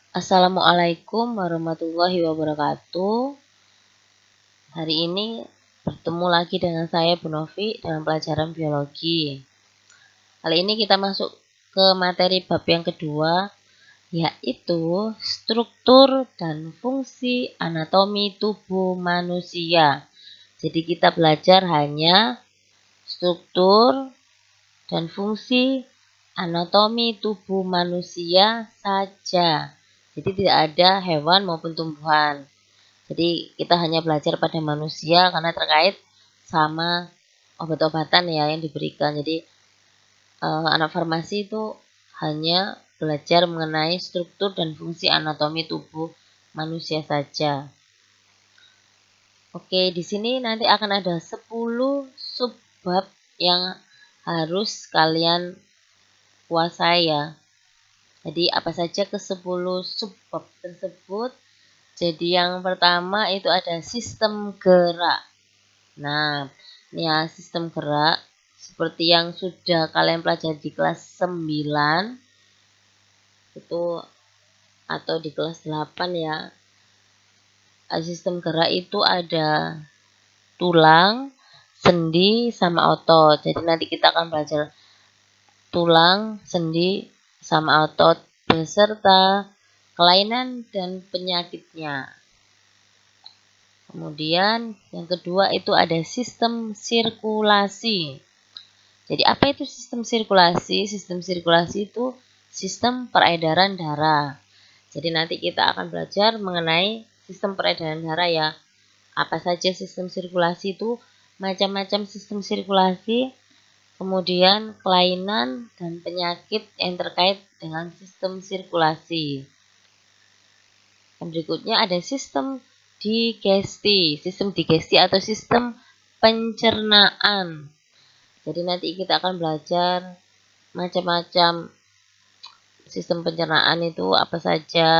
Assalamualaikum warahmatullahi wabarakatuh. Hari ini bertemu lagi dengan saya Bu Novi dalam pelajaran biologi. Kali ini kita masuk ke materi bab yang kedua, yaitu struktur dan fungsi anatomi tubuh manusia. Jadi kita belajar hanya struktur dan fungsi anatomi tubuh manusia saja. Jadi tidak ada hewan maupun tumbuhan. Jadi kita hanya belajar pada manusia karena terkait sama obat-obatan ya yang diberikan. Jadi anak farmasi itu hanya belajar mengenai struktur dan fungsi anatomi tubuh manusia saja. Oke, di sini nanti akan ada 10 subbab yang harus kalian kuasai ya. Jadi apa saja ke-10 subbab tersebut? Jadi yang pertama itu ada sistem gerak. Nah, ini ya sistem gerak seperti yang sudah kalian pelajari di kelas 9 itu atau di kelas 8 ya. Sistem gerak itu ada tulang, sendi, sama otot. Jadi nanti kita akan belajar tulang, sendi, sama otot beserta kelainan dan penyakitnya. Kemudian yang kedua itu ada sistem sirkulasi. Jadi apa itu sistem sirkulasi? Sistem sirkulasi itu sistem peredaran darah. Jadi nanti kita akan belajar mengenai sistem peredaran darah ya. Apa saja sistem sirkulasi itu? Macam-macam sistem sirkulasi, kemudian kelainan dan penyakit yang terkait dengan sistem sirkulasi. Yang berikutnya ada sistem digesti atau sistem pencernaan. Jadi nanti kita akan belajar macam-macam sistem pencernaan itu apa saja,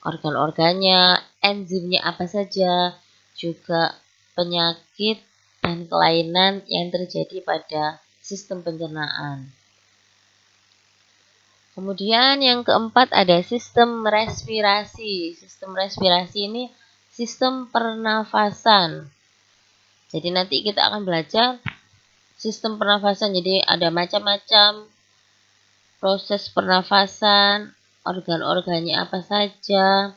organ-organnya, enzimnya apa saja, juga penyakit dan kelainan yang terjadi pada sistem pencernaan. Kemudian yang keempat ada sistem respirasi. Sistem respirasi ini sistem pernafasan. Jadi nanti kita akan belajar sistem pernafasan. Jadi ada macam-macam proses pernafasan, organ-organnya apa saja,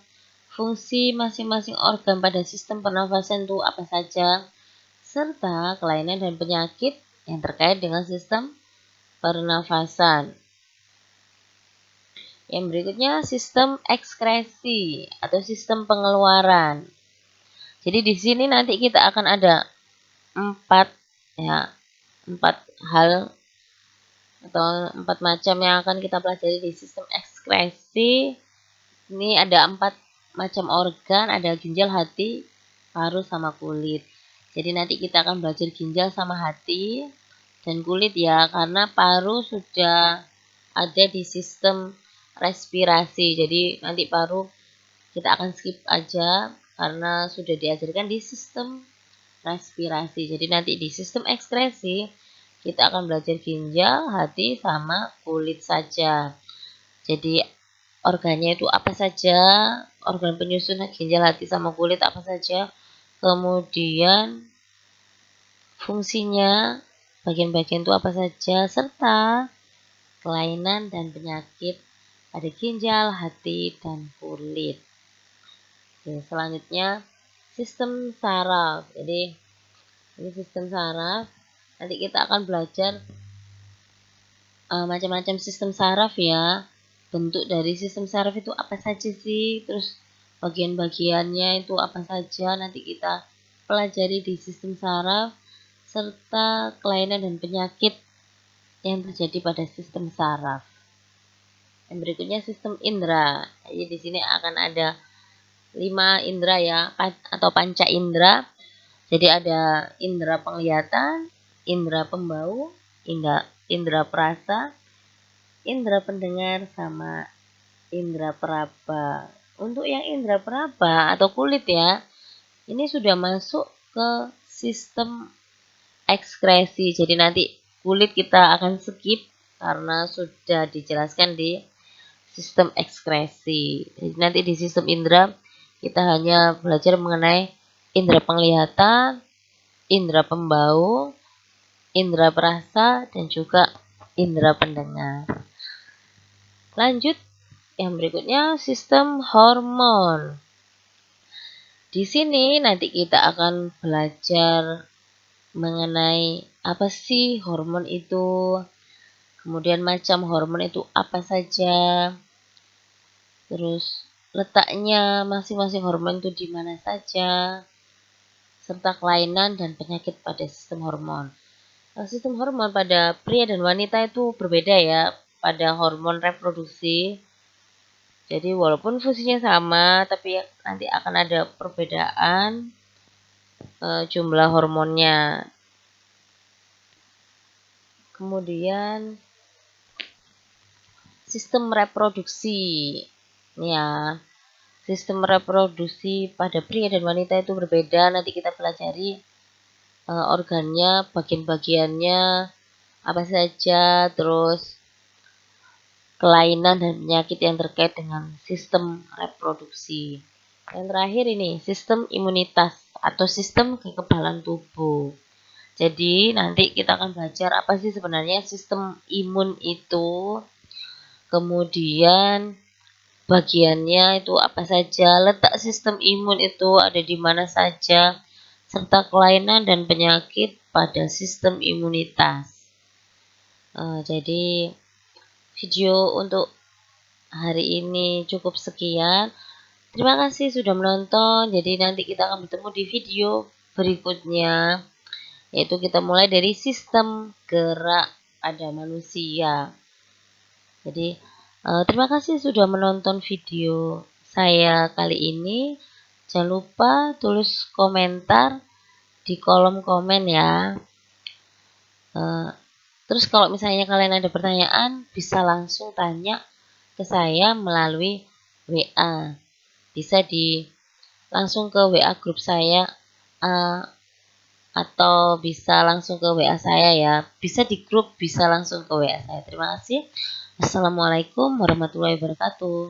fungsi masing-masing organ pada sistem pernafasan itu apa saja, serta kelainan dan penyakit yang terkait dengan sistem pernafasan. Yang berikutnya sistem ekskresi atau sistem pengeluaran. Jadi di sini nanti kita akan ada 4 hal atau 4 macam yang akan kita pelajari di sistem ekskresi. Ini ada 4 macam organ, ada ginjal, hati, paru, sama kulit. Jadi nanti kita akan belajar ginjal sama hati dan kulit ya, karena paru sudah ada di sistem respirasi. Jadi nanti paru kita akan skip aja karena sudah diajarkan di sistem respirasi. Jadi nanti di sistem ekskresi kita akan belajar ginjal, hati, sama kulit saja. Jadi organnya itu apa saja, organ penyusun ginjal, hati, sama kulit apa saja. Kemudian fungsinya, bagian-bagian itu apa saja, serta kelainan dan penyakit pada ginjal, hati, dan kulit. Oke, selanjutnya sistem saraf. Jadi ini sistem saraf. Nanti kita akan belajar macam-macam sistem saraf ya. Bentuk dari sistem saraf itu apa saja sih? Terus bagian-bagiannya itu apa saja? Nanti kita pelajari di sistem saraf serta kelainan dan penyakit yang terjadi pada sistem saraf. Yang berikutnya sistem indera. Jadi di sini akan ada 5 indera ya, atau panca indera. Jadi ada indera penglihatan, indera pembau, indera perasa, indera pendengar, sama indera peraba. Untuk yang indera peraba atau kulit ya, ini sudah masuk ke sistem ekskresi. Jadi nanti kulit kita akan skip karena sudah dijelaskan di sistem ekskresi. Jadi nanti di sistem indera kita hanya belajar mengenai indera penglihatan, indera pembau, indera perasa, dan juga indera pendengar. Lanjut, yang berikutnya sistem hormon. Di sini nanti kita akan belajar mengenai apa sih hormon itu, kemudian macam hormon itu apa saja, terus letaknya masing-masing hormon itu di mana saja, serta kelainan dan penyakit pada sistem hormon. Sistem hormon pada pria dan wanita itu berbeda ya pada hormon reproduksi. Jadi walaupun fungsinya sama, tapi nanti akan ada perbedaan jumlah hormonnya. Kemudian sistem reproduksi. Ya, sistem reproduksi pada pria dan wanita itu berbeda. Nanti kita pelajari organnya, bagian-bagiannya apa saja, terus kelainan dan penyakit yang terkait dengan sistem reproduksi. Yang terakhir ini sistem imunitas atau sistem kekebalan tubuh. Jadi nanti kita akan belajar apa sih sebenarnya sistem imun itu, kemudian bagiannya itu apa saja, letak sistem imun itu ada di mana saja, serta kelainan dan penyakit pada sistem imunitas. Jadi video untuk hari ini cukup sekian. Terima kasih sudah menonton. Jadi nanti kita akan bertemu di video berikutnya, yaitu kita mulai dari sistem gerak pada manusia. Jadi terima kasih sudah menonton video saya kali ini. Jangan lupa tulis komentar di kolom komen ya. Terus kalau misalnya kalian ada pertanyaan, bisa langsung tanya ke saya melalui WA. Bisa langsung ke WA grup saya, atau bisa langsung ke WA saya ya. Bisa di grup, bisa langsung ke WA saya. Terima kasih. Assalamualaikum warahmatullahi wabarakatuh.